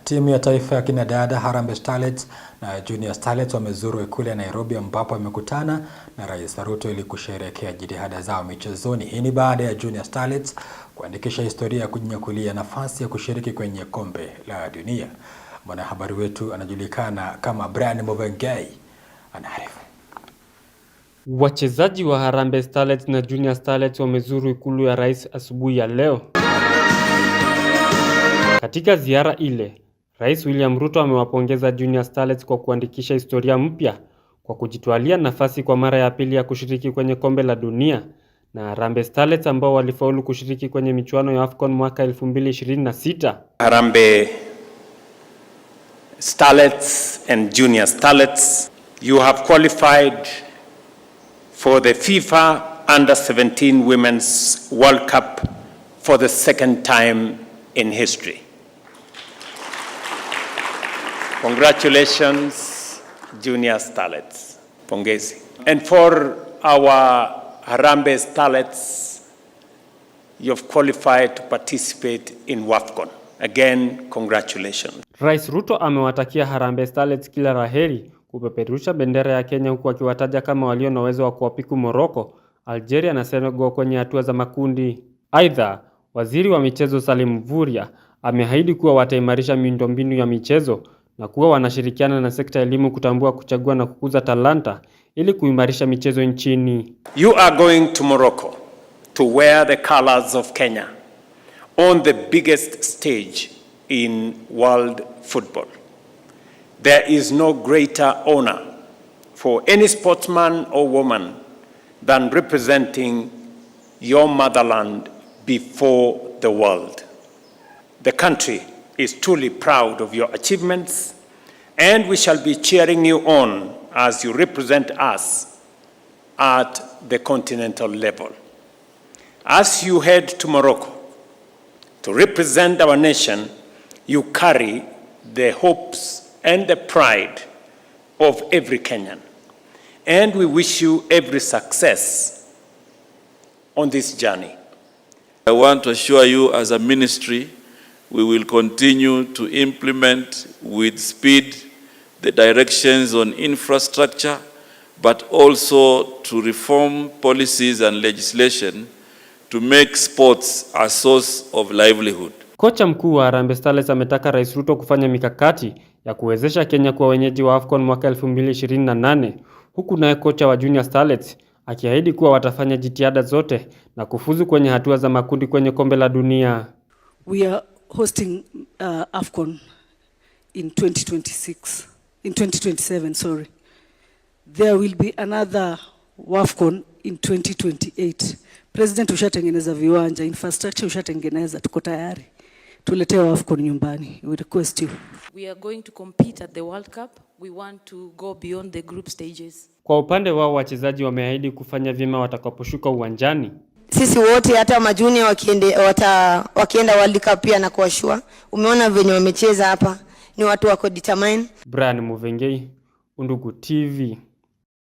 Timu ya taifa ya kinadada Harambee Starlets na Junior Starlets wamezuru ikulu ya Nairobi ambapo wamekutana na Rais Ruto ili kusherehekea jitihada zao michezoni. Hii ni baada ya Junior Starlets kuandikisha historia ya kujinyakulia nafasi ya kushiriki kwenye kombe la dunia. Mwanahabari wetu anajulikana kama Brian Movengei anaarifu. Wachezaji wa Harambee Starlets na Junior Starlets wamezuru ikulu ya Rais asubuhi ya leo. Katika ziara ile, Rais William Ruto amewapongeza Junior Starlets kwa kuandikisha historia mpya kwa kujitwalia nafasi kwa mara ya pili ya kushiriki kwenye kombe la dunia, na Harambee Starlets ambao walifaulu kushiriki kwenye michuano ya AFCON mwaka 2026. Harambee Starlets and Junior Starlets, you have qualified for the FIFA Under-17 Women's World Cup for the second time in history. Congratulations, Junior Starlets. Pongezi. And for our Harambee Starlets, you've qualified to participate in WAFCON. Again, congratulations. Rais Ruto amewatakia Harambee Starlets kila laheri kupeperusha bendera ya Kenya, huku akiwataja kama walio na uwezo wa kuwapiku Morocco, Algeria na Senegal kwenye hatua za makundi. Aidha, waziri wa michezo Salim Mvurya ameahidi kuwa wataimarisha miundombinu ya michezo na kuwa wanashirikiana na sekta ya elimu kutambua, kuchagua na kukuza talanta ili kuimarisha michezo nchini. You are going to Morocco to wear the colors of Kenya on the biggest stage in world football. There is no greater honor for any sportsman or woman than representing your motherland before the world. The country is truly proud of your achievements, and we shall be cheering you on as you represent us at the continental level. As you head to Morocco to represent our nation, you carry the hopes and the pride of every Kenyan, and we wish you every success on this journey. I want to assure you, as a ministry, we will continue to implement with speed the directions on infrastructure, but also to reform policies and legislation to make sports a source of livelihood. Kocha mkuu wa Harambee Starlets ametaka Rais Ruto kufanya mikakati ya kuwezesha Kenya kuwa wenyeji wa AFCON mwaka 2028, huku naye kocha wa Junior Starlets akiahidi kuwa watafanya jitihada zote na kufuzu kwenye hatua za makundi kwenye kombe la dunia. We are hosting AFCON in 2027, sorry. There will be another WAFCON in 2028. President ushatengeneza viwanja, infrastructure ushatengeneza, tuko tayari. Tuletea AFCON nyumbani. We request you. We are going to compete at the World Cup. We want to go beyond the group stages. Kwa upande wao, wachezaji wameahidi kufanya vyema watakaposhuka uwanjani. Sisi wote hata majunia wakienda World Cup pia na kuashua. Umeona venye wamecheza hapa, ni watu wako determine. Brian Movengei, Undugu TV.